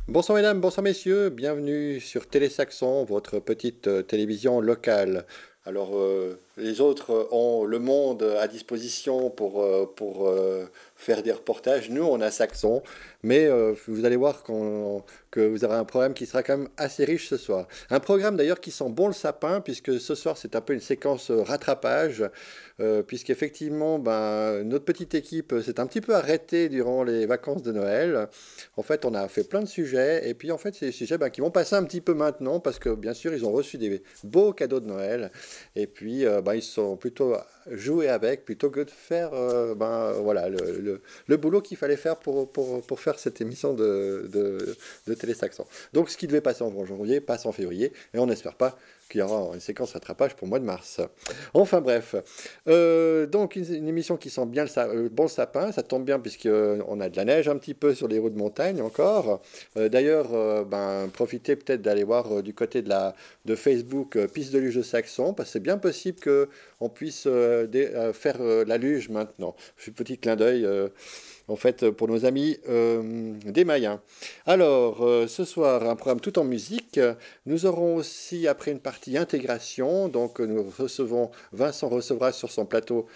Bonsoir mesdames, bonsoir messieurs, bienvenue sur Télé Saxon, votre petite télévision locale. Alors les autres ont le monde à disposition pour faire des reportages. Nous on a Saxon, mais vous allez voir que vous aurez un programme qui sera quand même assez riche ce soir. Un programme d'ailleurs qui sent bon le sapin, puisque ce soir c'est un peu une séquence rattrapage, puisqu'effectivement notre petite équipe s'est un petit peu arrêtée durant les vacances de Noël. En fait, on a fait plein de sujets, et puis en fait, c'est des sujets qui vont passer un petit peu maintenant, parce que bien sûr, ils ont reçu des beaux cadeaux de Noël, et puis ils sont plutôt joués avec, plutôt que de faire voilà, le boulot qu'il fallait faire pour faire cette émission de Télé Saxon. Donc, ce qui devait passer en janvier passe en février, et on n'espère pas qu'il y aura une séquence rattrapage pour le mois de mars. Enfin bref, donc une émission qui sent bien bon sapin, ça tombe bien puisqu'on a de la neige un petit peu sur les routes de montagne encore. D'ailleurs, profitez peut-être d'aller voir du côté de Facebook Piste de luge de Saxon, parce que c'est bien possible qu'on puisse faire la luge maintenant. Petit clin d'œil en fait, pour nos amis des Mayens. Alors, ce soir, un programme tout en musique. Nous aurons aussi, après une partie intégration, donc Vincent recevra sur son plateau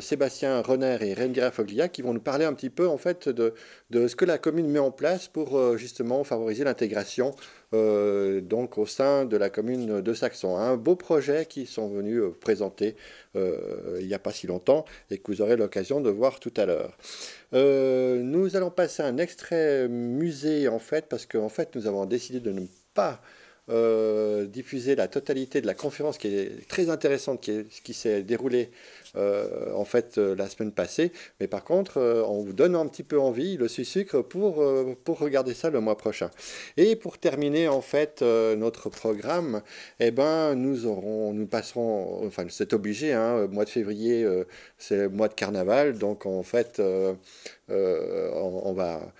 Sébastien Renner et Rengira Foglia, qui vont nous parler un petit peu, en fait, de ce que la commune met en place pour, justement, favoriser l'intégration donc au sein de la commune de Saxon. Un beau projet qui sont venus présenter il n'y a pas si longtemps et que vous aurez l'occasion de voir tout à l'heure. Nous allons passer un extrait musée en fait, parce qu'en fait nous avons décidé de ne pas diffuser la totalité de la conférence qui est très intéressante, qui s'est déroulée en fait la semaine passée. Mais par contre, on vous donne un petit peu envie, le sucre, pour regarder ça le mois prochain. Et pour terminer en fait notre programme, eh ben, nous passerons, enfin c'est obligé, hein, mois de février, c'est le mois de carnaval, donc en fait, on va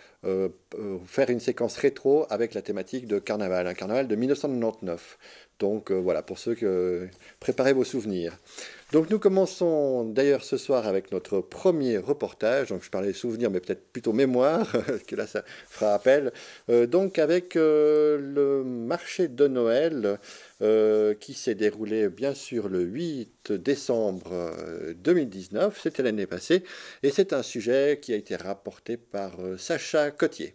faire une séquence rétro avec la thématique de carnaval, un carnaval de 1999. Donc voilà, pour ceux que préparez vos souvenirs. Donc nous commençons d'ailleurs ce soir avec notre premier reportage. Donc je parlais souvenirs, mais peut-être plutôt mémoire, que là ça fera appel. Donc avec le marché de Noël qui s'est déroulé bien sûr le 8 décembre 2019, c'était l'année passée, et c'est un sujet qui a été rapporté par Sacha Cotier.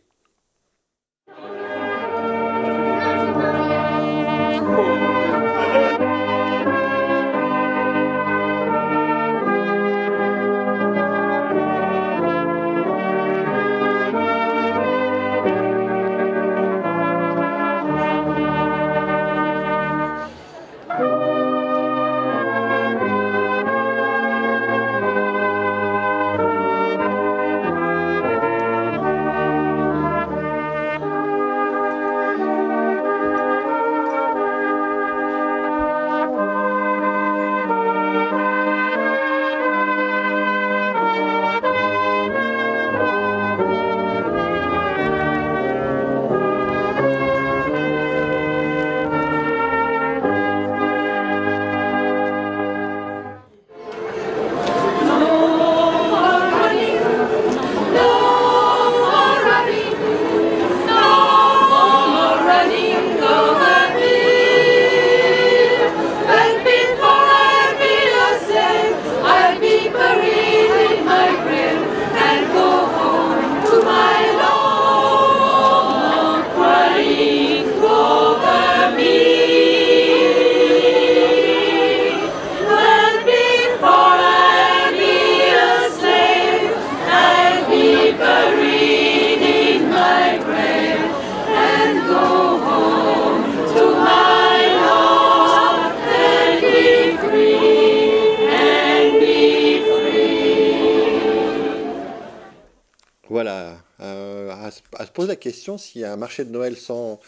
Voilà, à se poser la question s'il y a un marché de Noël sans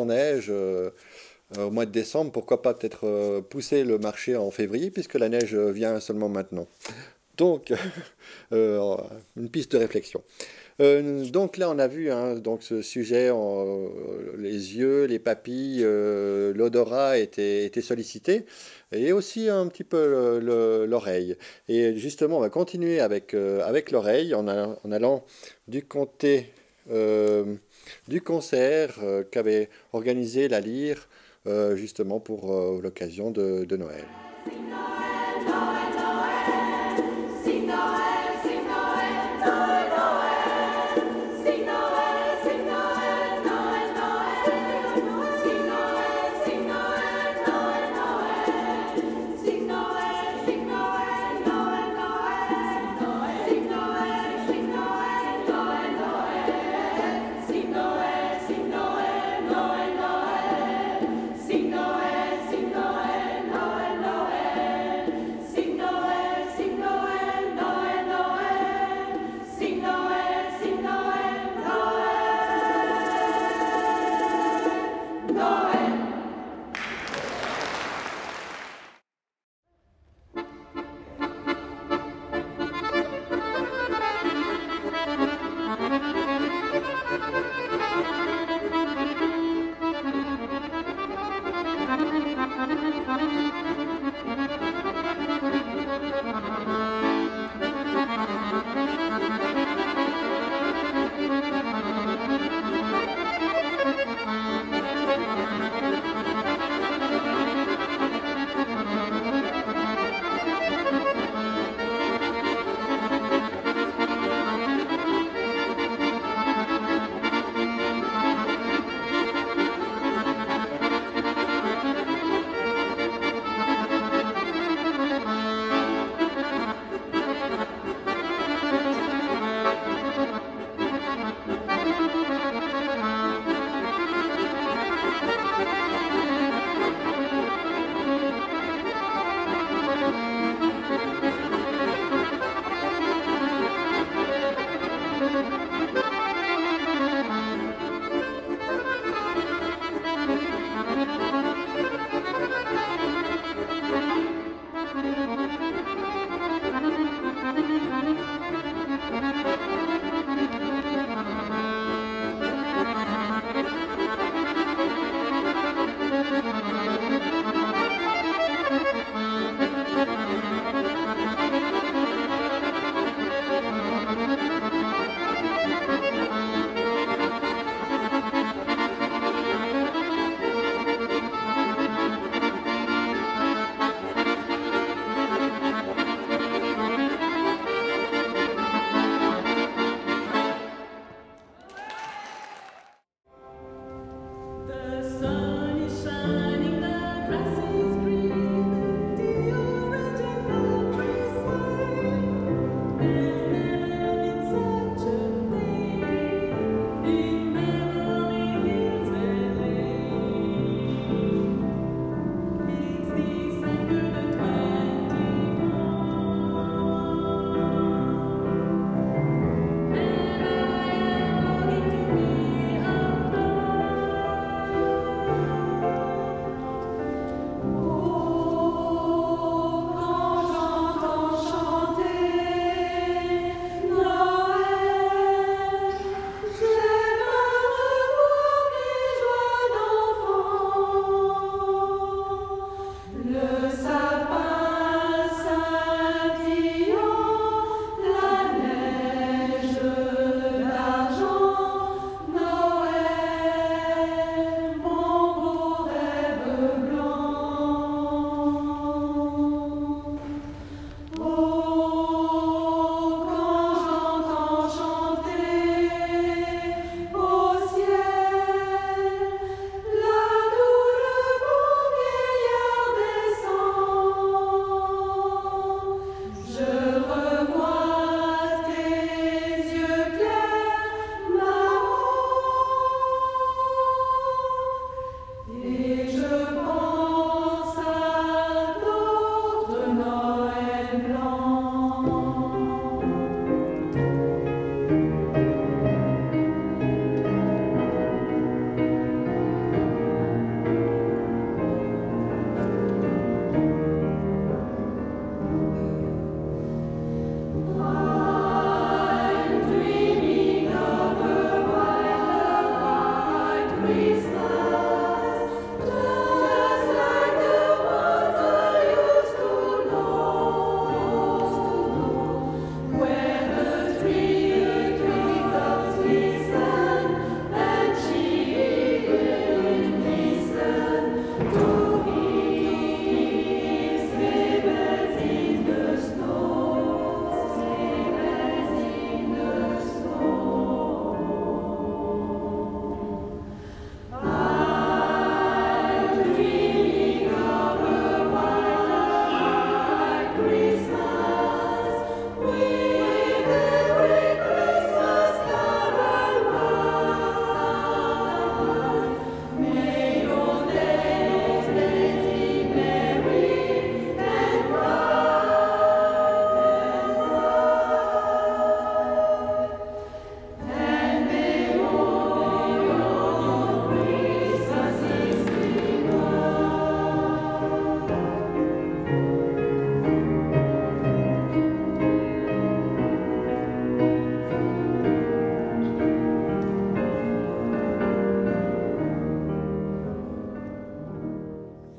neige au mois de décembre, pourquoi pas peut-être pousser le marché en février, puisque la neige vient seulement maintenant. Donc, euh, une piste de réflexion. Donc là, on a vu hein, donc ce sujet, les yeux, les papilles, l'odorat étaient sollicités, et aussi un petit peu l'oreille. Et justement, on va continuer avec l'oreille en allant du côté du concert qu'avait organisé la Lyre justement pour l'occasion de Noël.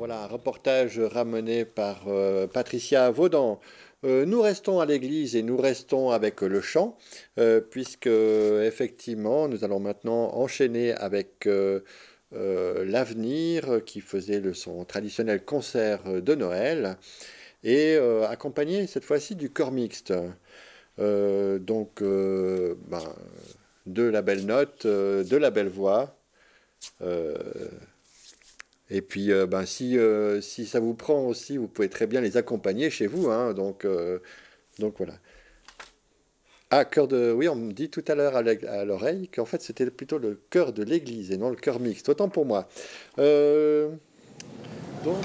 Voilà, un reportage ramené par Patricia Vaudan. Nous restons à l'église et nous restons avec le chant, puisque effectivement, nous allons maintenant enchaîner avec l'Avenir qui faisait son traditionnel concert de Noël et accompagné cette fois-ci du chœur mixte. Ben, de la belle note, de la belle voix. euh, Et puis, ben, si ça vous prend aussi, vous pouvez très bien les accompagner chez vous, hein, donc voilà. Ah, chœur de... Oui, on me dit tout à l'heure à l'oreille qu'en fait c'était plutôt le chœur de l'église et non le chœur mixte. Autant pour moi. Euh, donc,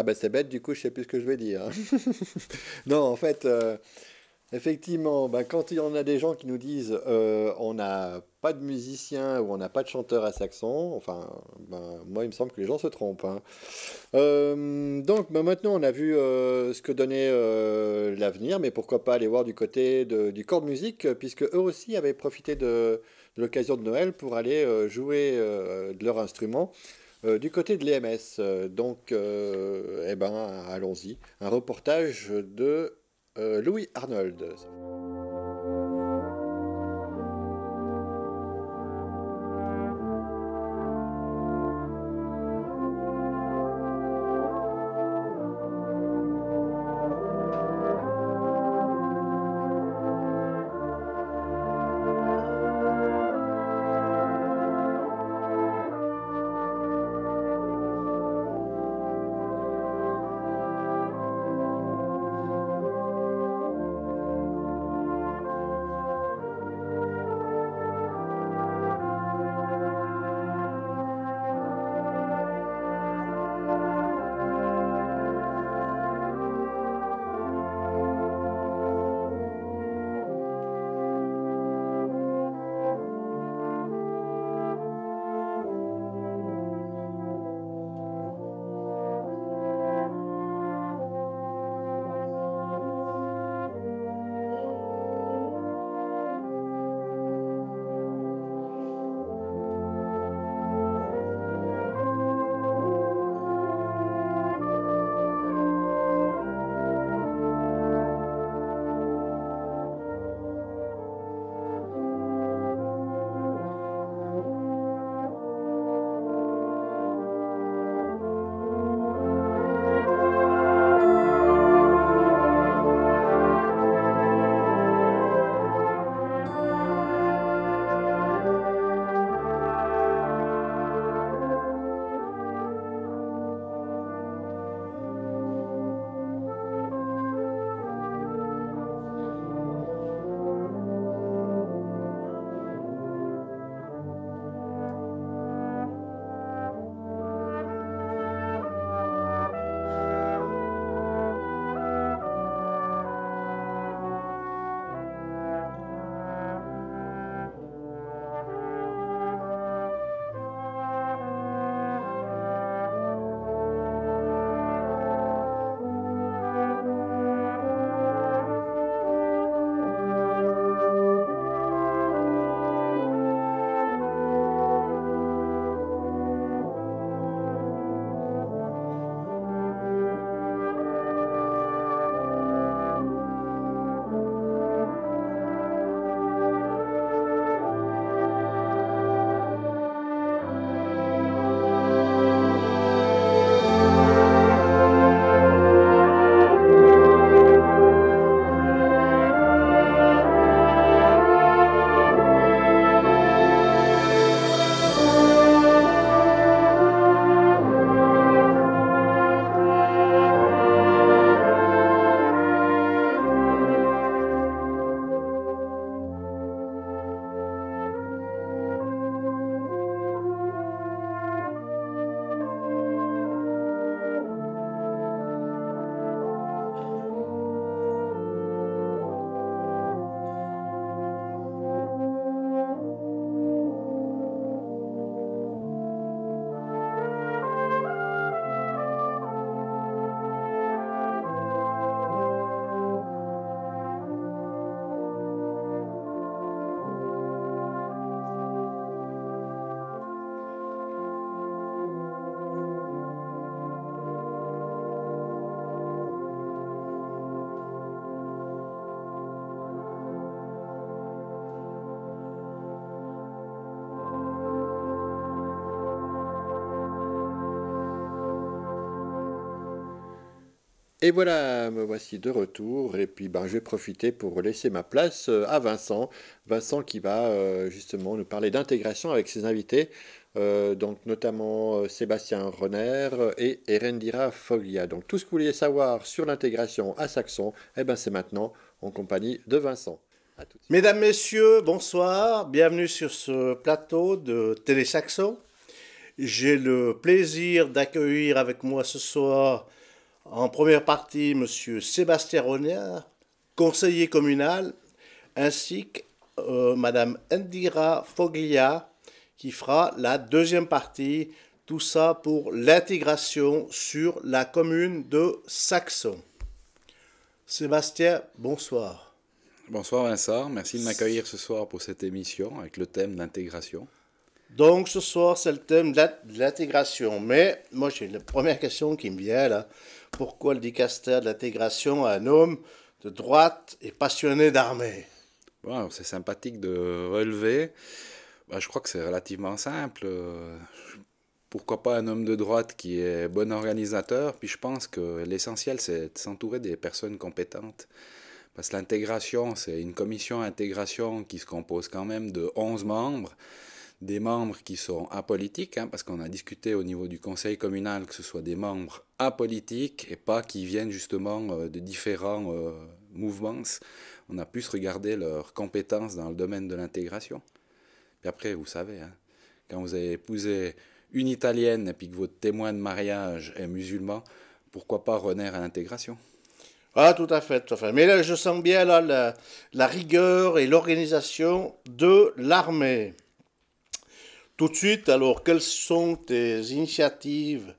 ben c'est bête, du coup, je sais plus ce que je vais dire. Non, en fait, effectivement, ben, quand il y en a des gens qui nous disent on n'a pas de musicien ou on n'a pas de chanteur à saxon, enfin, ben, moi, il me semble que les gens se trompent, hein. Donc ben, maintenant on a vu ce que donnait l'avenir, mais pourquoi pas aller voir du côté du corps de musique, puisque eux aussi avaient profité de l'occasion de Noël pour aller jouer de leur instrument du côté de l'EMS. Donc, eh ben, allons-y. Un reportage de Louis Arnold. Et voilà, me voici de retour. Et puis ben, je vais profiter pour laisser ma place à Vincent. Vincent qui va justement nous parler d'intégration avec ses invités, donc notamment Sébastien Renner et Erendira Foglia. Donc tout ce que vous vouliez savoir sur l'intégration à Saxon, eh ben, c'est maintenant en compagnie de Vincent. À tout de suite. Mesdames, Messieurs, bonsoir. Bienvenue sur ce plateau de Télé Saxon. J'ai le plaisir d'accueillir avec moi ce soir En première partie, Monsieur Sébastien Ronnière, conseiller communal, ainsi que Madame Indira Foglia, qui fera la deuxième partie, tout ça pour l'intégration sur la commune de Saxon. Sébastien, bonsoir. Bonsoir Vincent, merci de m'accueillir ce soir pour cette émission avec le thème d'intégration. Donc ce soir, c'est le thème de l'intégration. Mais moi, j'ai la première question qui me vient là. Pourquoi le dicaster de l'intégration à un homme de droite et passionné d'armée? Bon, alors, c'est sympathique de relever. Je crois que c'est relativement simple. Pourquoi pas un homme de droite qui est bon organisateur? Puis je pense que l'essentiel, c'est de s'entourer des personnes compétentes. Parce que l'intégration, c'est une commission intégration qui se compose quand même de 11 membres. Des membres qui sont apolitiques, parce qu'on a discuté au niveau du conseil communal que ce soit des membres apolitiques et pas qui viennent justement de différents mouvements. On a plus regardé leurs compétences dans le domaine de l'intégration. Puis après, vous savez, quand vous avez épousé une Italienne et puis que votre témoin de mariage est musulman, pourquoi pas renaître à l'intégration? Ah, tout à fait, tout à fait. Mais là, je sens bien là la rigueur et l'organisation de l'armée. Tout de suite, alors, quelles sont tes initiatives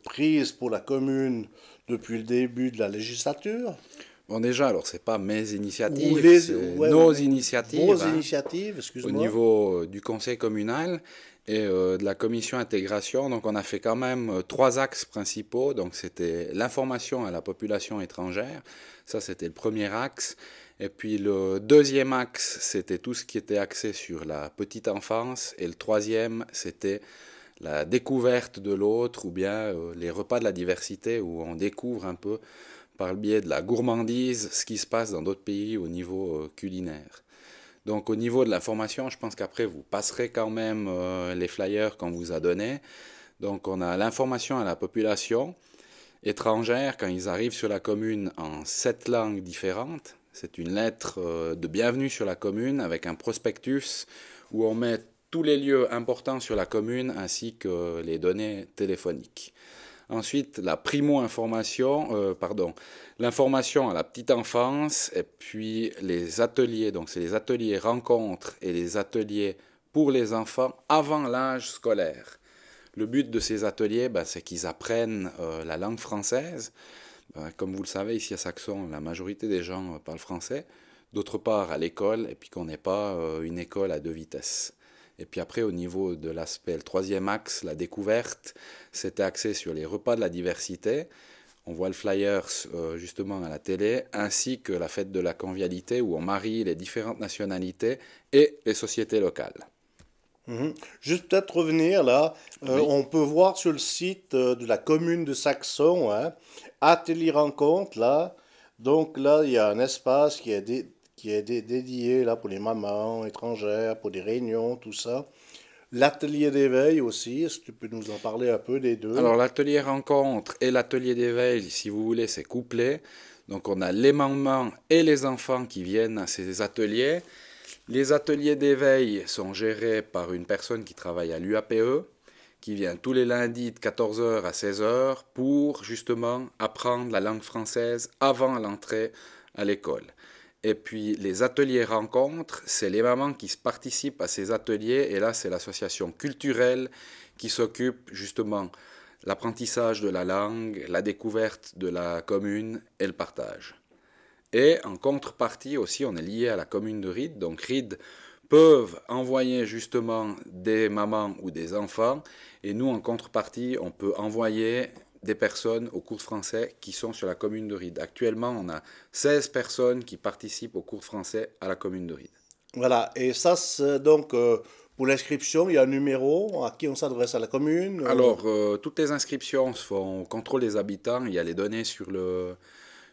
prises pour la commune depuis le début de la législature? Bon, déjà, alors, c'est pas mes Ou initiatives, c'est nos initiatives. Vos initiatives, Au excuse-moi. niveau du conseil communal et de la commission intégration. Donc, on a fait quand même 3 axes principaux. Donc, c'était l'information à la population étrangère. Ça, c'était le premier axe. Et puis, le deuxième axe, c'était tout ce qui était axé sur la petite enfance. Et le troisième, c'était la découverte de l'autre ou bien les repas de la diversité où on découvre un peu par le biais de la gourmandise ce qui se passe dans d'autres pays au niveau culinaire. Donc au niveau de l'information, je pense qu'après vous passerez quand même les flyers qu'on vous a donnés. Donc on a l'information à la population étrangère quand ils arrivent sur la commune en 7 langues différentes. C'est une lettre de bienvenue sur la commune avec un prospectus où on met tous les lieux importants sur la commune ainsi que les données téléphoniques. Ensuite, la primo-information, l'information à la petite enfance, et puis les ateliers, donc c'est les ateliers rencontres et les ateliers pour les enfants avant l'âge scolaire. Le but de ces ateliers, c'est qu'ils apprennent la langue française. Comme vous le savez, ici à Saxon, la majorité des gens parlent français. D'autre part, à l'école, et puis qu'on n'ait pas une école à 2 vitesses. Et puis après, au niveau de l'aspect, le troisième axe, la découverte, c'était axé sur les repas de la diversité. On voit le flyer justement à la télé, ainsi que la fête de la convivialité où on marie les différentes nationalités et les sociétés locales. Juste peut-être revenir là, Oui. on peut voir sur le site de la commune de Saxon, Atelier Rencontre, là. Donc là, il y a un espace qui est dédié là, pour les mamans étrangères, pour des réunions, tout ça. L'atelier d'éveil aussi, est-ce que tu peux nous en parler un peu des deux? Alors l'atelier rencontre et l'atelier d'éveil, si vous voulez, c'est couplé. Donc on a les mamans et les enfants qui viennent à ces ateliers. Les ateliers d'éveil sont gérés par une personne qui travaille à l'UAPE, qui vient tous les lundis de 14h à 16h pour justement apprendre la langue française avant l'entrée à l'école. Et puis les ateliers rencontres, c'est les mamans qui participent à ces ateliers et là c'est l'association culturelle qui s'occupe justement de l'apprentissage de la langue, la découverte de la commune et le partage. Et en contrepartie aussi, on est lié à la commune de Ried. Donc Ried peuvent envoyer justement des mamans ou des enfants. Et nous, en contrepartie, on peut envoyer des personnes au cours de français qui sont sur la commune de Ried. Actuellement, on a 16 personnes qui participent au cours de français à la commune de Ried. Voilà, et ça, c'est donc pour l'inscription, il y a un numéro à qui on s'adresse à la commune. Alors, toutes les inscriptions se font au contrôle des habitants. Il y a les données sur le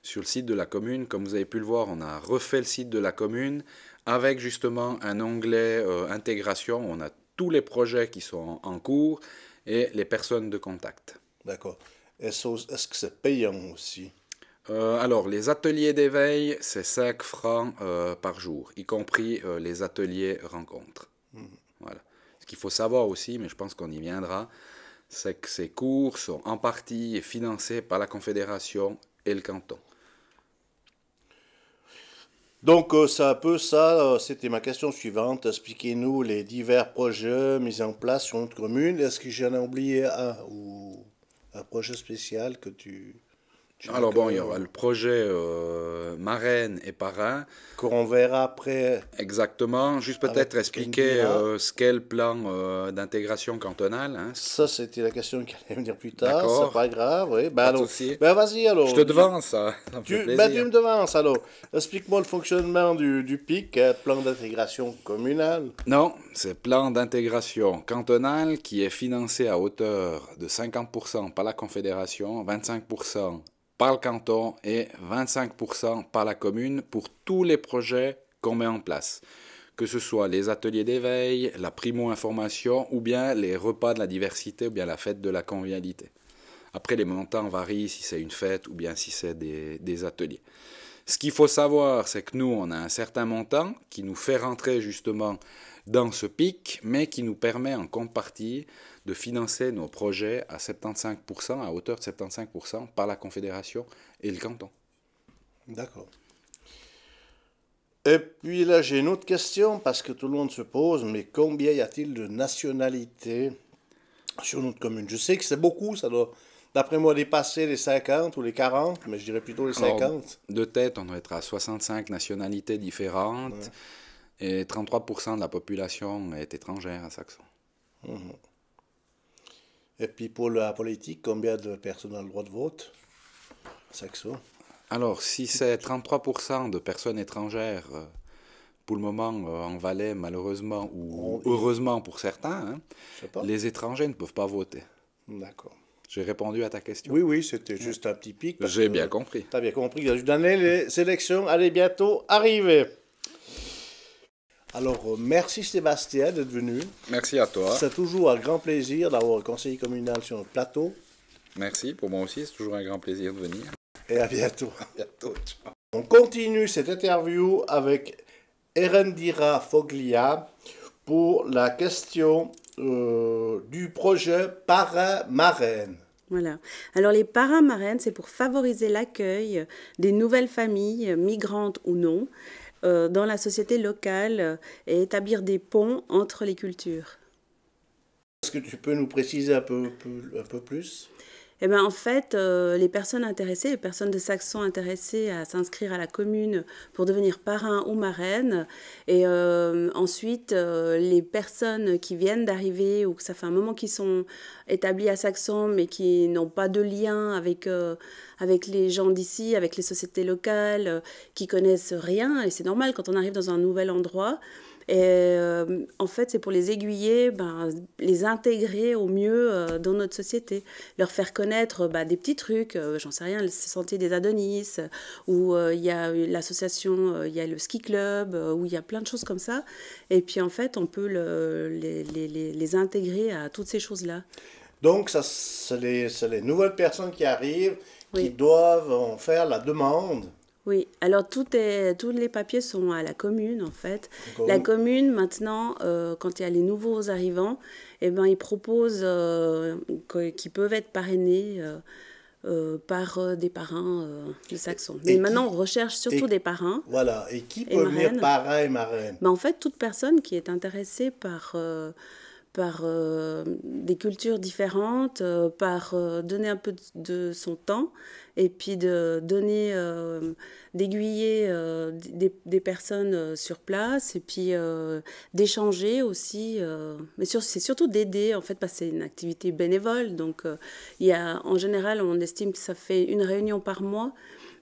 site de la commune. Comme vous avez pu le voir, on a refait le site de la commune avec justement un onglet intégration. On a tous les projets qui sont en cours et les personnes de contact. D'accord. Est-ce que c'est payant aussi? Alors, les ateliers d'éveil, c'est 5 francs par jour, y compris les ateliers rencontres. Voilà. Ce qu'il faut savoir aussi, mais je pense qu'on y viendra, c'est que ces cours sont en partie financés par la Confédération et le canton. Donc, c'est un peu ça, c'était ma question suivante. Expliquez-nous les divers projets mis en place sur notre commune. Est-ce que j'en ai oublié un ou un projet spécial que tu Alors bon, il y aura le projet marraine et parrain. qu'on verra après. Exactement. Juste peut-être expliquer ce qu'est le plan d'intégration cantonale. Hein. Ça, c'était la question qui allait venir plus tard. D'accord. C'est pas grave, oui. Pas de Alors, souci. vas-y alors. Je te devance, ça me fait plaisir. Tu me devances alors. Explique-moi le fonctionnement du PIC, plan d'intégration communale. Non, c'est plan d'intégration cantonale qui est financé à hauteur de 50% par la Confédération, 25% par le canton et 25% par la commune pour tous les projets qu'on met en place. Que ce soit les ateliers d'éveil, la primo-information ou bien les repas de la diversité ou bien la fête de la convivialité. Après, les montants varient si c'est une fête ou bien si c'est des ateliers. Ce qu'il faut savoir, c'est que nous, on a un certain montant qui nous fait rentrer justement dans ce pic, mais qui nous permet en contrepartie de financer nos projets à 75%, à hauteur de 75% par la Confédération et le canton. D'accord. Et puis là, j'ai une autre question, parce que tout le monde se pose, mais combien y a-t-il de nationalités sur notre commune? Je sais que c'est beaucoup, ça doit, d'après moi, dépasser les 50 ou les 40, mais je dirais plutôt les 50. Alors, de tête, on doit être à 65 nationalités différentes, et 33% de la population est étrangère à Saxon. Et puis pour la politique, combien de personnes ont le droit de vote à Saxon? Alors, si c'est 33% de personnes étrangères, pour le moment en Valais, malheureusement, ou heureusement pour certains, hein, Je sais pas. les étrangers ne peuvent pas voter. D'accord. J'ai répondu à ta question. Oui, c'était juste un petit pic. J'ai bien compris. Tu as bien compris. Les élections allaient bientôt arriver. Alors, merci Sébastien d'être venu. Merci à toi. C'est toujours un grand plaisir d'avoir un conseiller communal sur notre plateau. Merci, pour moi aussi, c'est toujours un grand plaisir de venir. Et à bientôt. À bientôt. Ciao. On continue cette interview avec Erendira Foglia pour la question du projet parrain-marraine. Voilà. Alors les parrains-marraines, c'est pour favoriser l'accueil des nouvelles familles, migrantes ou non, dans la société locale et établir des ponts entre les cultures. Est-ce que tu peux nous préciser un peu plus? Eh ben, en fait, les personnes intéressées, les personnes de Saxon intéressées à s'inscrire à la commune pour devenir parrain ou marraine, et ensuite les personnes qui viennent d'arriver ou que ça fait un moment qu'ils sont établis à Saxon mais qui n'ont pas de lien avec, avec les gens d'ici, avec les sociétés locales, qui connaissent rien, et c'est normal quand on arrive dans un nouvel endroit. Et en fait, c'est pour les aiguiller, les intégrer au mieux dans notre société, leur faire connaître des petits trucs, j'en sais rien, le Sentier des Adonis, où il y a l'association, il y a le ski club, où il y a plein de choses comme ça. Et puis en fait, on peut les intégrer à toutes ces choses-là. Donc, ça, c'est les nouvelles personnes qui arrivent, qui doivent en faire la demande. Oui, alors tous les papiers sont à la commune en fait. La commune maintenant, quand il y a les nouveaux arrivants, ils proposent qu'ils peuvent être parrainés par des parrains de Saxon. Mais maintenant, on recherche surtout des parrains. Voilà, et qui peut venir parrain et marraine? En fait, toute personne qui est intéressée par des cultures différentes, par donner un peu de son temps, et puis de donner, d'aiguiller des personnes sur place, et puis d'échanger aussi. Mais c'est surtout d'aider, en fait, parce que c'est une activité bénévole. Donc, en général, on estime que ça fait une réunion par mois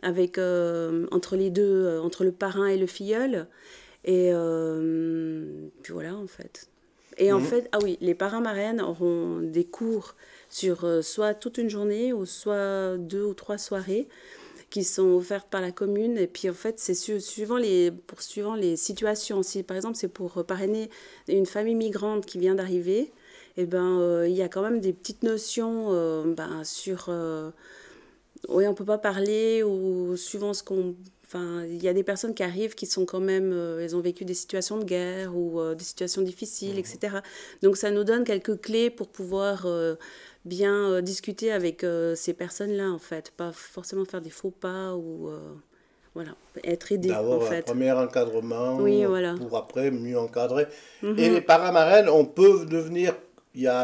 avec, entre les deux, entre le parrain et le filleul. Et puis voilà, en fait. Et en fait, les parrains-marraines auront des cours sur soit toute une journée ou soit 2 ou 3 soirées qui sont offertes par la commune. Et puis en fait, c'est suivant les situations. Si par exemple c'est pour parrainer une famille migrante qui vient d'arriver, il y a quand même des petites notions sur oui, on peut pas parler ou suivant ce qu'on... Enfin, il y a des personnes qui arrivent qui sont quand même... elles ont vécu des situations de guerre ou des situations difficiles, etc. Donc ça nous donne quelques clés pour pouvoir bien discuter avec ces personnes-là, en fait. Pas forcément faire des faux pas ou... voilà, être aidé, en D'avoir un fait. premier encadrement Oui, voilà. pour après mieux encadrer. Et les parrains-marraines, on peut devenir...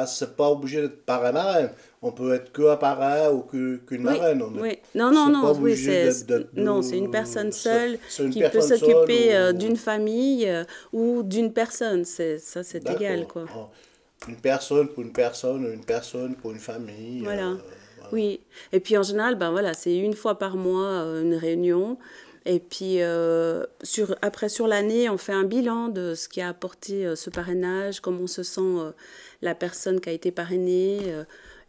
C'est pas obligé d'être parrain-marraine. On peut être que un parrain ou qu'une marraine. Oui. Non, pas oui, obligé d'être non, c'est une personne seule c'est une qui peut personne s'occuper seule d'une famille ou d'une personne. Ça, c'est égal, quoi. Oh, une personne pour une personne pour une famille. Voilà. Voilà. Oui. Et puis en général, ben voilà, c'est une fois par mois une réunion. Et puis après, sur l'année, on fait un bilan de ce qui a apporté ce parrainage, comment se sent la personne qui a été parrainée,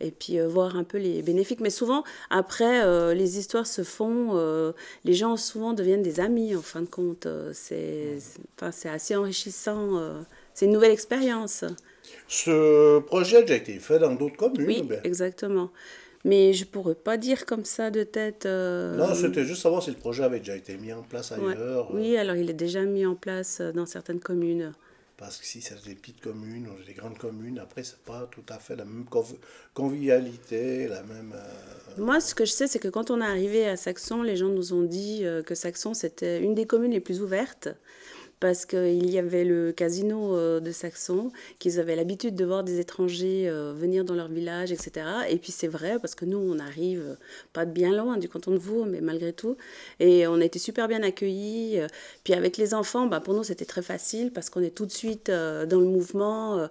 et puis voir un peu les bénéfices. Mais souvent, après, les histoires se font, les gens souvent deviennent des amis, en fin de compte. C'est assez enrichissant. C'est une nouvelle expérience. Ce projet a déjà été fait dans d'autres communes. Oui, Ben. exactement. Mais je pourrais pas dire comme ça de tête. Non, c'était juste savoir si le projet avait déjà été mis en place Ouais. ailleurs. Oui, alors il est déjà mis en place dans certaines communes. Parce que si c'est des petites communes ou des grandes communes, après, c'est pas tout à fait la même convivialité, la même... Moi, ce que je sais, c'est que quand on est arrivé à Saxon, les gens nous ont dit que Saxon, c'était une des communes les plus ouvertes. Parce qu'il y avait le casino de Saxon, qu'ils avaient l'habitude de voir des étrangers venir dans leur village, etc. Et puis c'est vrai, parce que nous, on arrive pas de bien loin du canton de Vaud, mais malgré tout. Et on a été super bien accueillis. Puis avec les enfants, bah, pour nous, c'était très facile, parce qu'on est tout de suite dans le mouvement.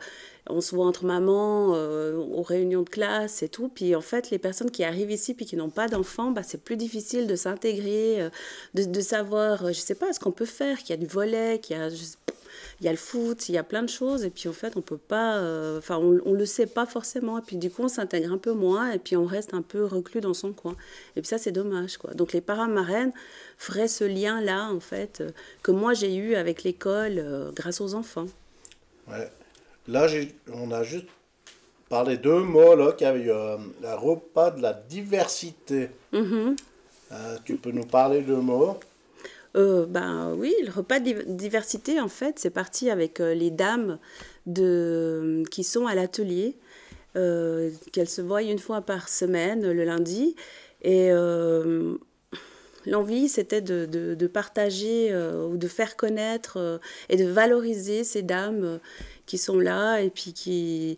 On se voit entre mamans, aux réunions de classe et tout. Puis en fait, les personnes qui arrivent ici puis qui n'ont pas d'enfants, bah, c'est plus difficile de s'intégrer, de savoir, je sais pas, ce qu'on peut faire, qu'il y a du volley, il y a le foot, il y a plein de choses. Et puis en fait, on peut pas, enfin, on le sait pas forcément. Et puis du coup, on s'intègre un peu moins et puis on reste un peu reclus dans son coin. Et puis ça, c'est dommage, quoi. Donc les parrains-marraines feraient ce lien-là, en fait, que moi j'ai eu avec l'école grâce aux enfants. Ouais. Là, on a juste parlé deux mots, là, qu'il y avait eu un repas de la diversité. Tu peux nous parler de mots? Ben oui, le repas de diversité, en fait, c'est parti avec les dames qui sont à l'atelier, qu'elles se voient une fois par semaine, le lundi. Et l'envie, c'était de partager ou de faire connaître et de valoriser ces dames qui sont là et puis qui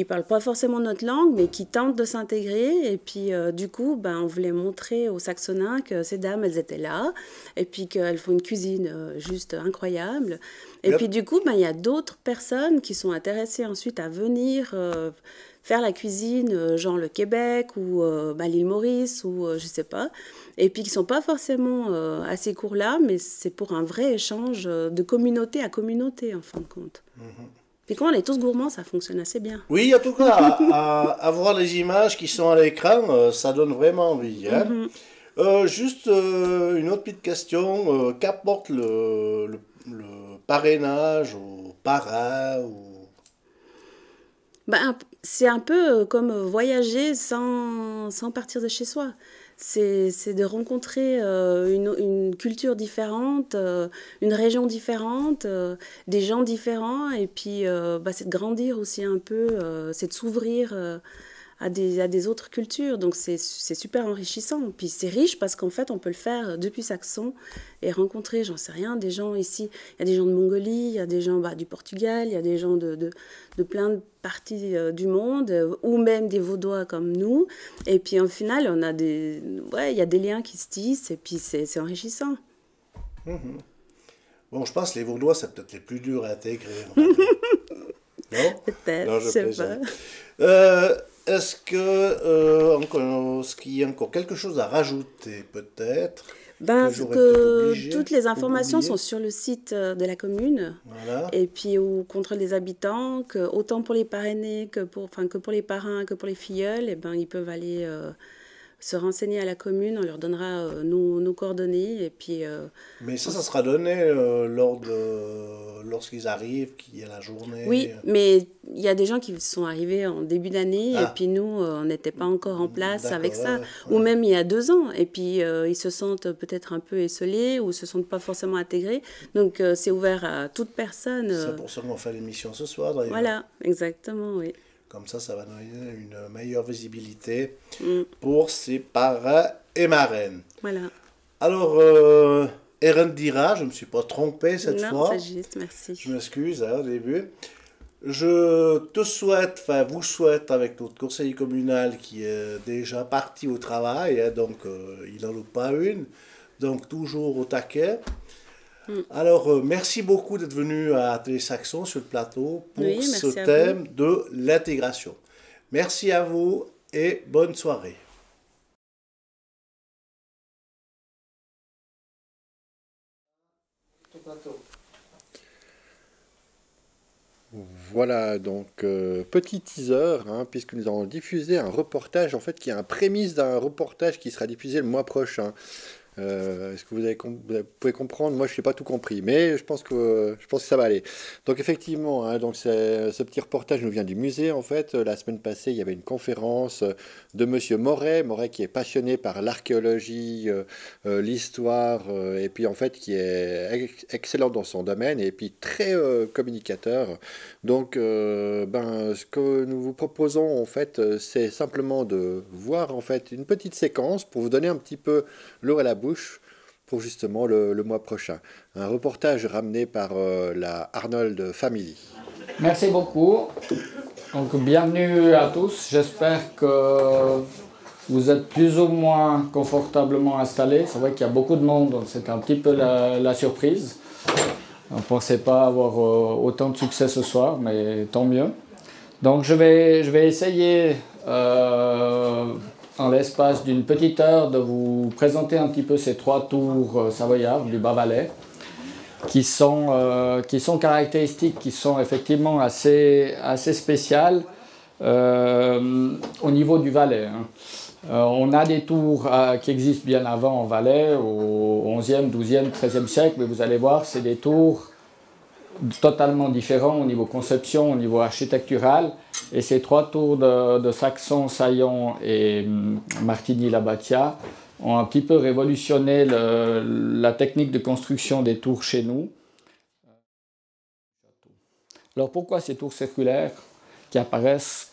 parlent pas forcément notre langue, mais qui tentent de s'intégrer. Et puis, du coup, ben, on voulait montrer aux Saxonins que ces dames, elles étaient là, et puis qu'elles font une cuisine juste incroyable. Et puis, du coup, ben, il y a d'autres personnes qui sont intéressées ensuite à venir faire la cuisine, genre le Québec ou ben, l'île Maurice, ou je sais pas. Et puis qui sont pas forcément à ces cours-là, mais c'est pour un vrai échange de communauté à communauté, en fin de compte. Et quand on est tous gourmands, ça fonctionne assez bien. Oui, en tout cas, à voir les images qui sont à l'écran, ça donne vraiment envie. Hein. Juste une autre petite question. Qu'apporte le parrainage aux parrains Ben, c'est un peu comme voyager sans partir de chez soi. C'est de rencontrer une culture différente, une région différente, des gens différents, et puis bah, c'est de grandir aussi un peu, c'est de s'ouvrir à des autres cultures. Donc c'est super enrichissant. Puis c'est riche parce qu'en fait, on peut le faire depuis Saxon et rencontrer, j'en sais rien, des gens ici. Il y a des gens de Mongolie, il y a des gens du Portugal, il y a des gens de plein de parties du monde, ou même des Vaudois comme nous. Et puis au final, il y a des liens qui se tissent et puis c'est enrichissant. Bon, je pense que les Vaudois, c'est peut-être les plus durs à intégrer. Non? Peut-être, non, je sais plaisante. pas. Est-ce qu'il y a encore quelque chose à rajouter, peut-être? Ben, toutes les informations oublié. sont sur le site de la commune. Voilà. Et puis au contrôle des habitants, autant pour les parrainés que pour les parrains, que pour les filleuls, et ben, ils peuvent aller se renseigner à la commune. On leur donnera nos coordonnées. Et puis, Mais ça sera donné lorsqu'ils arrivent, qu'il y a la journée. oui, mais il y a des gens qui sont arrivés en début d'année et puis nous, on n'était pas encore en place avec ça. Ou même il y a 2 ans. Et puis, ils se sentent peut-être un peu esselés ou se sentent pas forcément intégrés. Donc, c'est ouvert à toute personne. C'est pour ça qu'on fait l'émission ce soir, d'ailleurs. Voilà, exactement, oui. Comme ça va donner une meilleure visibilité pour ces parrains et marraines. Voilà. Alors, Erendira, je ne me suis pas trompé cette fois. Non, c'est juste, merci. Je m'excuse au début. Je te souhaite, enfin vous souhaite avec notre conseiller communal qui est déjà parti au travail, hein, donc il n'en loupe pas une, donc toujours au taquet. Alors, merci beaucoup d'être venu à Télé-Saxon sur le plateau pour ce thème de l'intégration. Merci à vous et bonne soirée. Voilà, donc petit teaser, hein, puisque nous allons diffuser un reportage, en fait, qui est un prémisse d'un reportage qui sera diffusé le mois prochain. Est-ce que vous pouvez comprendre? Moi, je n'ai pas tout compris, mais je pense que ça va aller. Donc, effectivement, hein, donc ce petit reportage nous vient du musée. En fait, la semaine passée, il y avait une conférence de Monsieur Moret qui est passionné par l'archéologie, l'histoire, et puis en fait, qui est excellent dans son domaine, et puis très communicateur. Donc, ce que nous vous proposons, en fait, c'est simplement de voir en fait une petite séquence pour vous donner un petit peu l'eau à la bouche pour justement le mois prochain. Un reportage ramené par la Arnold Family. Merci beaucoup. Donc, bienvenue à tous. J'espère que vous êtes plus ou moins confortablement installés. C'est vrai qu'il y a beaucoup de monde, donc c'est un petit peu la surprise. On ne pensait pas avoir autant de succès ce soir, mais tant mieux. Donc je vais essayer en l'espace d'une petite heure de vous présenter un petit peu ces 3 tours savoyardes du Bas-Valais qui sont caractéristiques, qui sont effectivement assez spéciales au niveau du Valais. Hein. On a des tours qui existent bien avant en Valais, au XIe, XIIe, XIIIe siècle, mais vous allez voir, c'est des tours totalement différents au niveau conception, au niveau architectural. Et ces 3 tours de Saxon, Saillon et Martigny-Labatia ont un petit peu révolutionné la technique de construction des tours chez nous. Alors pourquoi ces tours circulaires qui apparaissent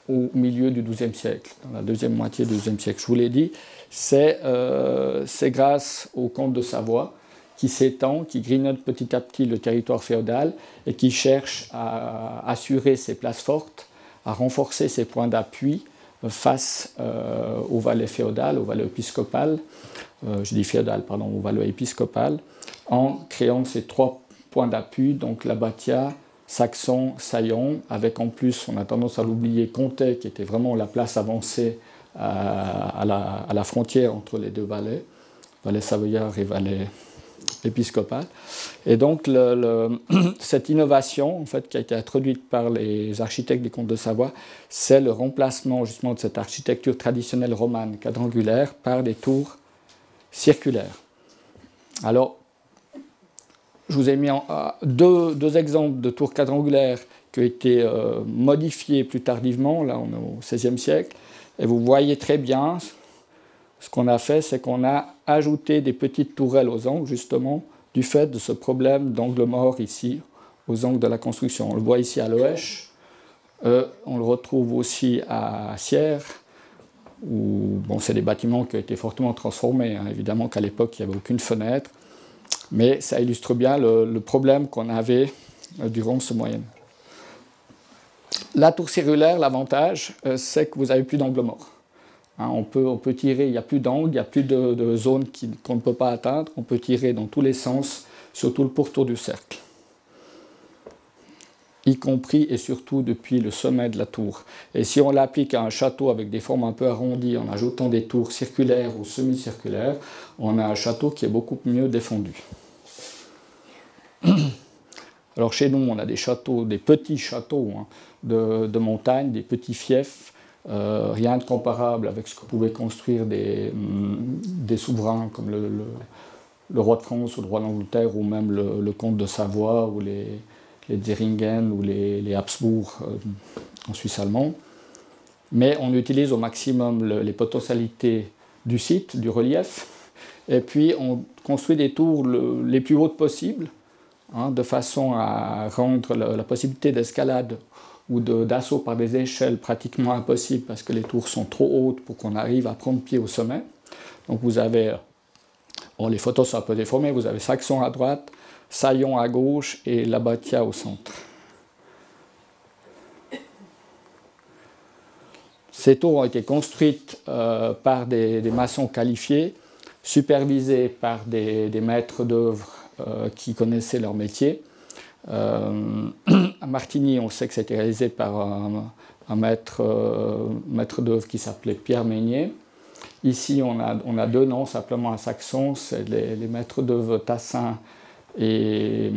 au milieu du XIIe siècle, dans la deuxième moitié du XIIe siècle? Je vous l'ai dit, c'est grâce au comte de Savoie qui s'étend, qui grignote petit à petit le territoire féodal et qui cherche à assurer ses places fortes, à renforcer ses points d'appui face au valet féodal, au valet épiscopal, je dis féodal, pardon, au valet épiscopal, en créant ces 3 points d'appui, donc Labatia, Saxon, Saillon, avec en plus, on a tendance à l'oublier, Comté, qui était vraiment la place avancée à la frontière entre les 2 valets, valet savoyard et valet épiscopal. Et donc cette innovation en fait, qui a été introduite par les architectes des comtes de Savoie, c'est le remplacement justement de cette architecture traditionnelle romane quadrangulaire par des tours circulaires. Alors, je vous ai mis deux exemples de tours quadrangulaires qui ont été modifiés plus tardivement, là on est au XVIe siècle, et vous voyez très bien. Ce qu'on a fait, c'est qu'on a ajouté des petites tourelles aux angles, justement, du fait de ce problème d'angle mort ici, aux angles de la construction. On le voit ici à Loèche, on le retrouve aussi à Sierre, où bon, c'est des bâtiments qui ont été fortement transformés. Hein. Évidemment qu'à l'époque, il n'y avait aucune fenêtre, mais ça illustre bien le problème qu'on avait durant ce Moyen. La tour circulaire, l'avantage, c'est que vous n'avez plus d'angle mort. Hein, on peut tirer, il n'y a plus d'angle, il n'y a plus de zone qu'on ne peut pas atteindre. On peut tirer dans tous les sens, sur tout le pourtour du cercle. Y compris et surtout depuis le sommet de la tour. Et si on l'applique à un château avec des formes un peu arrondies, en ajoutant des tours circulaires ou semi-circulaires, on a un château qui est beaucoup mieux défendu. Alors chez nous, on a des châteaux, des petits châteaux hein, de montagne, des petits fiefs, Rien de comparable avec ce que pouvaient construire des souverains comme le roi de France ou le roi d'Angleterre ou même le comte de Savoie ou les Zeringen ou les Habsbourg en Suisse allemande. Mais on utilise au maximum les potentialités du site, du relief, et puis on construit des tours les plus hautes possibles, hein, de façon à rendre la possibilité d'escalade ou d'assaut par des échelles pratiquement impossible parce que les tours sont trop hautes pour qu'on arrive à prendre pied au sommet. Donc vous avez, bon, les photos sont un peu déformées, vous avez Saxon à droite, Saillon à gauche et Labatia au centre. Ces tours ont été construites par des maçons qualifiés, supervisés par des maîtres d'œuvre qui connaissaient leur métier. À Martigny, on sait que c'était réalisé par un maître d'œuvre qui s'appelait Pierre Meignier. Ici, on a deux noms, simplement un saxon, c'est les maîtres d'œuvre Tassin et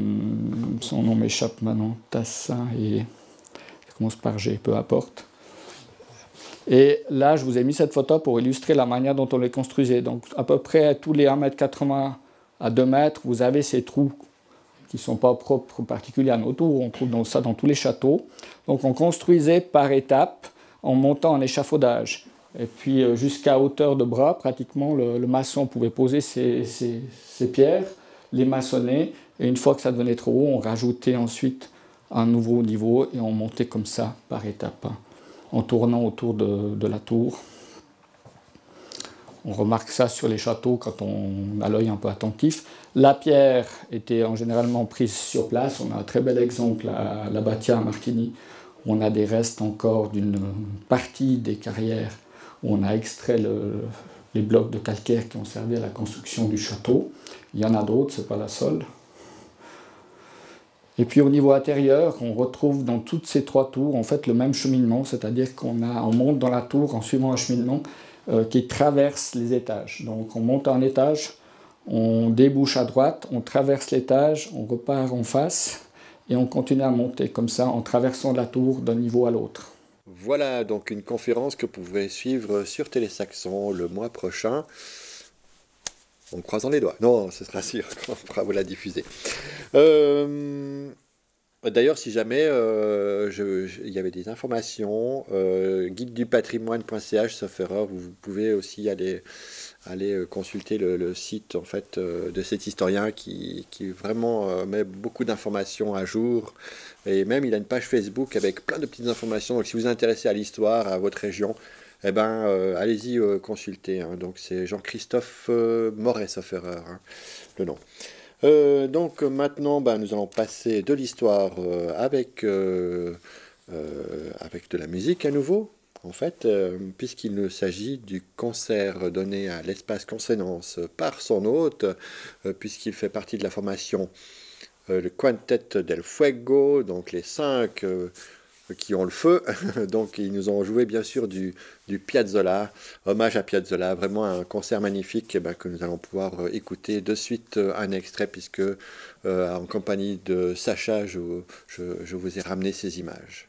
son nom m'échappe maintenant, Tassin et ça commence par G, peu importe. Et là, je vous ai mis cette photo pour illustrer la manière dont on les construisait. Donc, à peu près tous les 1,80 m à 2 mètres, vous avez ces trous qui ne sont pas propres particuliers à nos tours. On trouve ça dans tous les châteaux. Donc, on construisait par étapes en montant un échafaudage. Et puis, jusqu'à hauteur de bras, pratiquement, le maçon pouvait poser ses pierres, les maçonner. Et une fois que ça devenait trop haut, on rajoutait ensuite un nouveau niveau et on montait comme ça par étapes, en tournant autour de la tour. On remarque ça sur les châteaux quand on a l'œil un peu attentif. La pierre était généralement prise sur place. On a un très bel exemple à Labatia, à Martigny, où on a des restes encore d'une partie des carrières, où on a extrait les blocs de calcaire qui ont servi à la construction du château. Il y en a d'autres, ce n'est pas la seule. Et puis au niveau intérieur, on retrouve dans toutes ces trois tours en fait le même cheminement, c'est-à-dire qu'on monte dans la tour en suivant un cheminement qui traverse les étages. Donc on monte un étage, on débouche à droite, on traverse l'étage, on repart en face et on continue à monter comme ça en traversant la tour d'un niveau à l'autre. Voilà donc une conférence que vous pouvez suivre sur Télésaxon le mois prochain. En croisant les doigts. Non, ce sera sûr qu'on pourra vous la diffuser. D'ailleurs, si jamais il y avait des informations, guidedupatrimoine.ch, sauf erreur, vous pouvez aussi aller consulter le site en fait, de cet historien qui vraiment met beaucoup d'informations à jour. Et même, il a une page Facebook avec plein de petites informations. Donc, si vous vous intéressez à l'histoire, à votre région, eh ben, allez-y consulter. Hein. Donc, c'est Jean-Christophe Moret, sauf erreur, hein, le nom. Donc, maintenant, nous allons passer de l'histoire avec de la musique à nouveau, en fait, puisqu'il s'agit du concert donné à l'Espace Consonance par son hôte, puisqu'il fait partie de la formation le Quintet del Fuego, donc les 5 qui ont le feu. Donc ils nous ont joué bien sûr du Piazzolla, hommage à Piazzolla, vraiment un concert magnifique que nous allons pouvoir écouter de suite un extrait, puisque en compagnie de Sacha, je vous ai ramené ces images.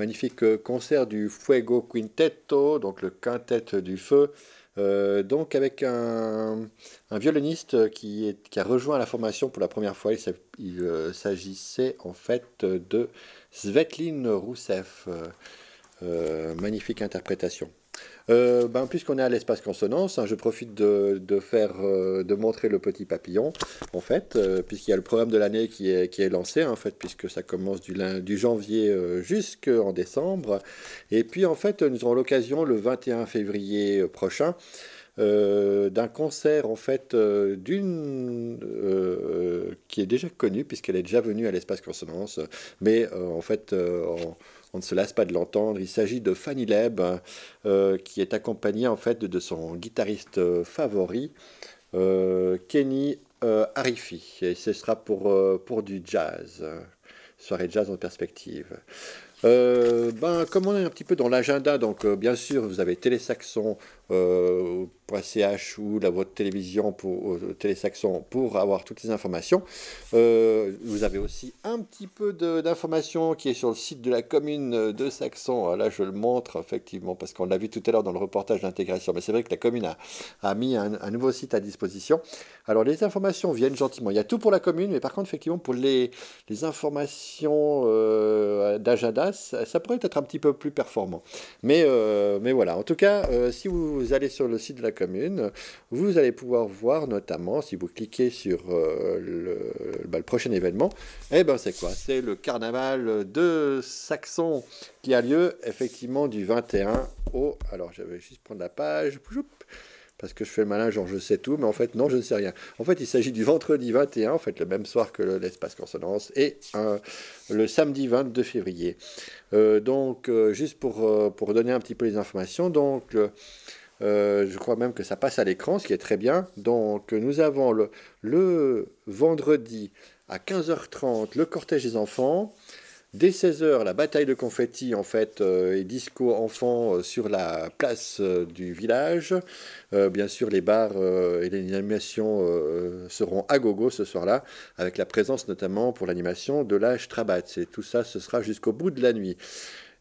magnifique concert du Fuego Quintetto, donc le quintet du feu, donc avec un violoniste qui a rejoint la formation pour la première fois. Il s'agissait en fait de Svetlin Rousseff. Magnifique interprétation. Puisqu'on est à l'espace consonance, je profite de montrer le petit papillon, en fait, puisqu'il y a le programme de l'année qui est lancé, en fait, puisque ça commence du janvier jusqu'en décembre. Et puis, en fait, nous aurons l'occasion, le 21 février prochain, d'un concert, en fait, qui est déjà connue, puisqu'elle est déjà venue à l'espace consonance, mais en fait, on ne se lasse pas de l'entendre. Il s'agit de Fanny Leb, qui est accompagnée en fait de son guitariste favori, Kenny Arifi. Et ce sera pour du jazz, soirée jazz en perspective. Comme on est un petit peu dans l'agenda, donc bien sûr vous avez télésaxon.ch ou votre télévision pour télésaxon pour avoir toutes les informations. Vous avez aussi un petit peu d'informations qui est sur le site de la commune de Saxon. Là je le montre effectivement parce qu'on l'a vu tout à l'heure dans le reportage d'intégration, mais c'est vrai que la commune a mis un nouveau site à disposition. Alors les informations viennent gentiment, il y a tout pour la commune, mais par contre effectivement pour les informations d'agenda, ça pourrait être un petit peu plus performant. Mais voilà, en tout cas, si vous allez sur le site de la commune, vous allez pouvoir voir notamment, si vous cliquez sur le prochain événement, c'est quoi? C'est le carnaval de Saxon qui a lieu effectivement du 21 au... Alors, je vais juste prendre la page... Parce que je fais le malin, genre je sais tout, mais en fait non, je ne sais rien. En fait, il s'agit du vendredi 21, en fait le même soir que l'espace consonance, et le samedi 22 février. Juste pour donner un petit peu les informations, donc je crois même que ça passe à l'écran, ce qui est très bien. Donc nous avons le vendredi à 15h30 le cortège des enfants. Dès 16h, la bataille de confettis en fait, et disco enfants sur la place du village. Bien sûr, les bars et les animations seront à gogo ce soir-là, avec la présence notamment pour l'animation de la Strabat. Et tout ça, ce sera jusqu'au bout de la nuit.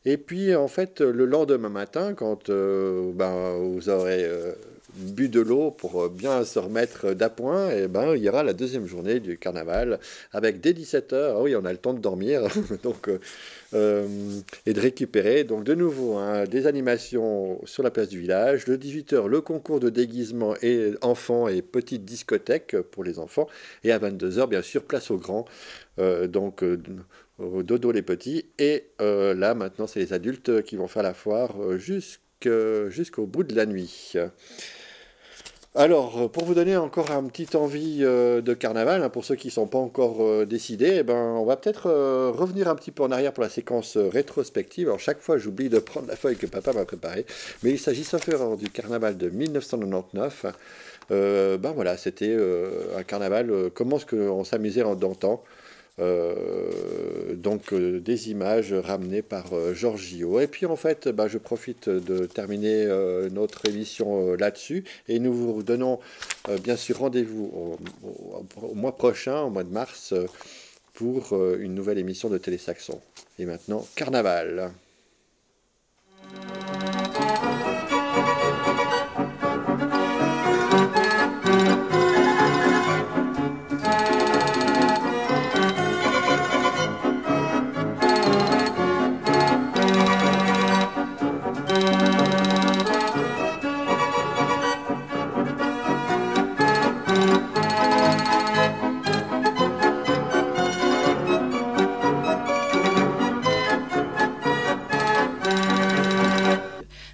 Et puis, en fait, le lendemain matin, quand vous aurez bu de l'eau pour bien se remettre d'appoint, et il y aura la deuxième journée du carnaval avec dès 17h. Ah oui, on a le temps de dormir donc, et de récupérer. Donc de nouveau, des animations sur la place du village. Le 18h, le concours de déguisement et enfants et petite discothèque pour les enfants. Et à 22h, bien sûr, place aux grands. Dodo les petits. Et là, maintenant, c'est les adultes qui vont faire la foire jusqu'au bout de la nuit. Alors, pour vous donner encore un petit envie de carnaval, pour ceux qui ne sont pas encore décidés, on va peut-être revenir un petit peu en arrière pour la séquence rétrospective. Alors, chaque fois, j'oublie de prendre la feuille que papa m'a préparée, mais il s'agit sauf erreur du carnaval de 1999. Voilà, c'était un carnaval, comment est-ce qu'on s'amusait d'antan. Des images ramenées par Giorgio. Et puis en fait, je profite de terminer notre émission là-dessus, et nous vous donnons bien sûr rendez-vous au mois prochain, au mois de mars, pour une nouvelle émission de Télésaxon. Et maintenant, Carnaval.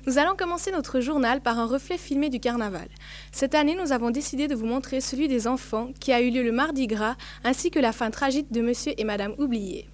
Nous allons commencer notre journal par un reflet filmé du carnaval. Cette année, nous avons décidé de vous montrer celui des enfants qui a eu lieu le Mardi Gras, ainsi que la fin tragique de Monsieur et Madame Oublié.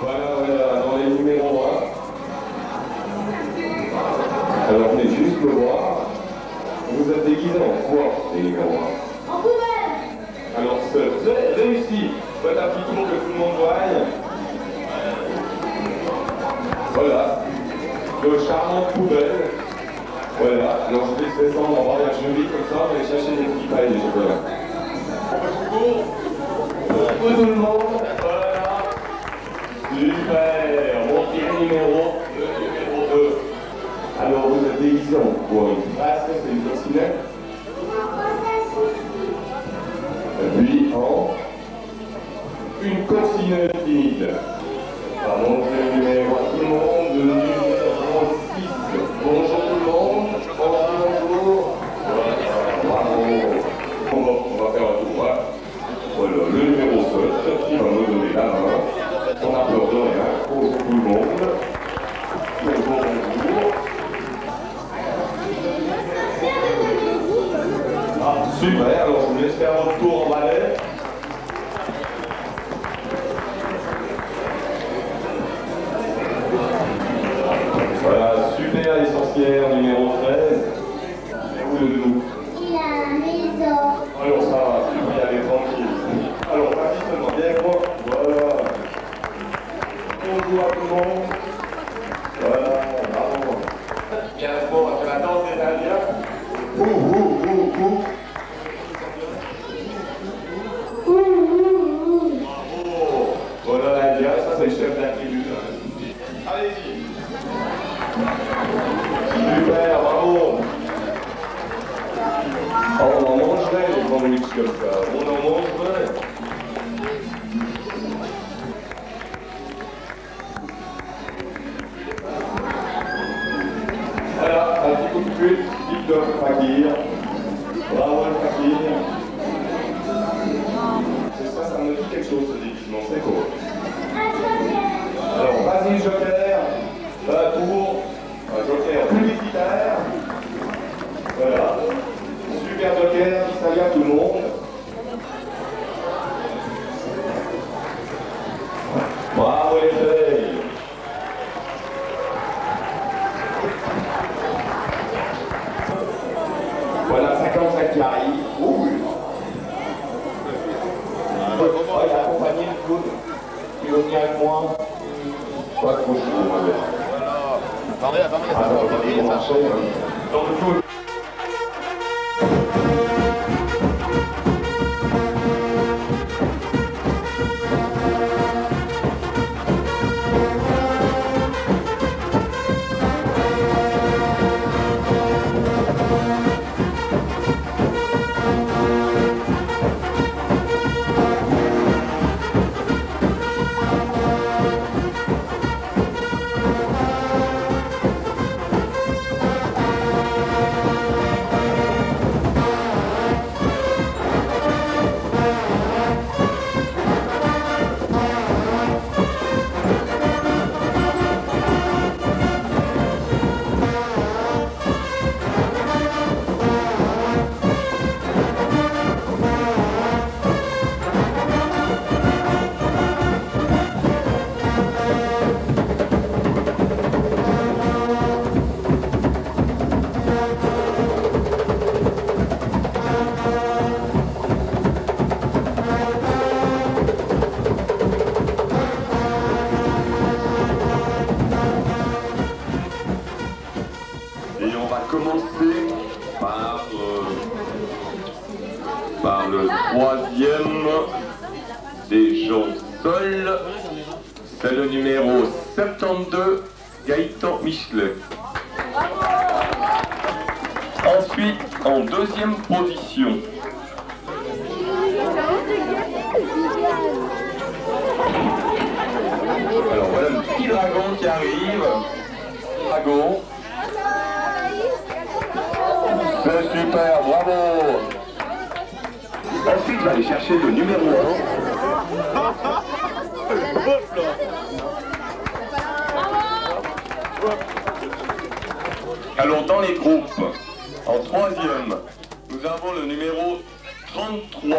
Voilà, dans les numéros 1. Alors venez juste me voir. Vous êtes déguisé en quoi, les numéros 1? En poubelle. Alors c'est réussi. Faites un petit tour que tout le monde voie. Voilà. De charmantes poubelles. Voilà. Alors je vais descendre en bas, je vais vite comme ça, on va aller chercher des petits pailles de chocolat. Pour tout le monde. Voilà. Super. Mon petit numéro 2. Alors vous êtes déguisé en quoi? Une trace, c'est une coccinelle. Et puis en une coccinelle timide. Pardon, je vais numéro à tout le monde, le numéro 6. Bonjour tout le monde. Bonjour. Voilà, bravo. On va faire un tour. Voilà, le numéro 7 qui va me donner la main. On a peur de rien. Bonjour tout le monde. Bonjour. Ah, super, alors je vous laisse faire votre tour en balai. Voilà, super, les sorcières, numéro 13. Et où le loup? Il a la maison. Alors ça va, tu peux y aller tranquille. Alors, vas-y seulement, viens avec moi. Voilà. Bonjour à tout le monde. Voilà, bravo. Viens avec moi, on va faire la danse des Indiens. Bravo. Voilà l'Indien, ça c'est le chef de la tribu. Allez-y. Super, bravo. Oh, on en mangerait les sandwichs comme ça. On en mangerait. Voilà, un petit coup de pute, type de fakir. Bravo le fakir. C'est ça, ça me dit quelque chose ce déguisement, c'est quoi? Alors, vas-y Joker, un tour, un Joker publicitaire. Voilà. Super Joker qui salue à tout le monde. Bravo les filles. Voilà 55 qui arrive. Ouh. Oh, il a accompagné le clown. Tu veux venir avec moi? Pas trop chaud, moi. Voilà. Attendez, ça va marcher. Dans le clown. par le troisième des gens seuls, c'est le numéro 72, Gaëtan Michelet. Ensuite, en deuxième position, alors voilà le petit dragon qui arrive. Dragon. C'est super, bravo. Ensuite, je vais aller chercher le numéro 1. Alors dans les groupes, en troisième, nous avons le numéro 33.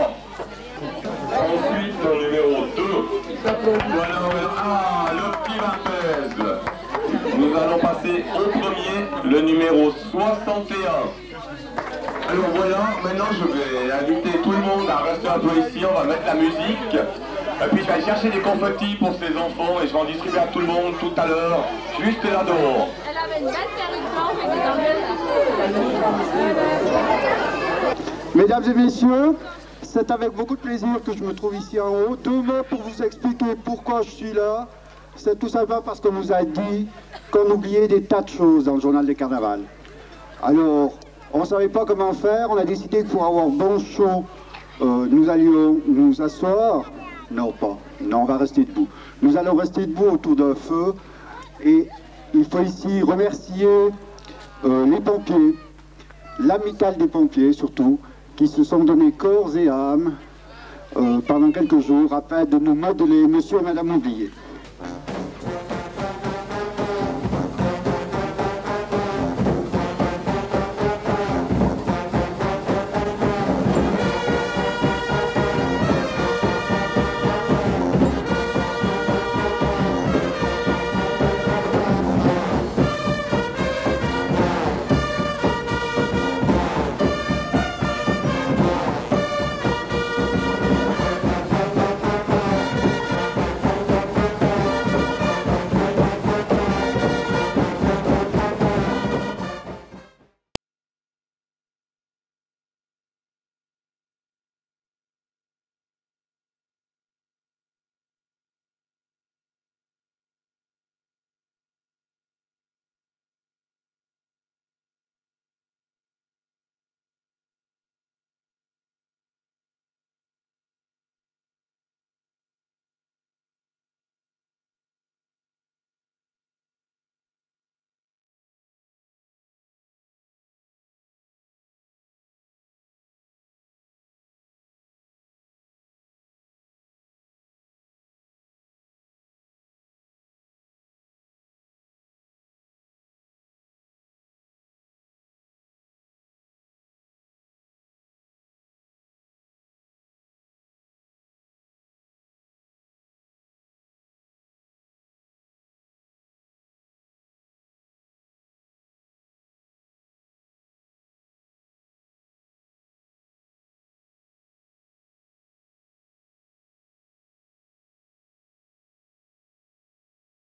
Ensuite, le numéro 2. Voilà, ah, le Et au premier, le numéro 61. Alors voilà, maintenant je vais inviter tout le monde à rester un peu ici, on va mettre la musique. Et puis je vais aller chercher des confettis pour ces enfants et je vais en distribuer à tout le monde tout à l'heure, juste là dehors. Elle avait une belle perruque blanche avec des anglais. Mesdames et messieurs, c'est avec beaucoup de plaisir que je me trouve ici en haut. 2 mots pour vous expliquer pourquoi je suis là. C'est tout simplement parce qu'on nous a dit qu'on oubliait des tas de choses dans le journal des carnavals. Alors, on ne savait pas comment faire, on a décidé que pour avoir bon chaud, nous allions nous asseoir. Non, pas. Non, on va rester debout. Nous allons rester debout autour d'un feu. Et il faut ici remercier les pompiers, l'amicale des pompiers surtout, qui se sont donnés corps et âme pendant quelques jours afin de nous modeler Monsieur et Madame Oublié.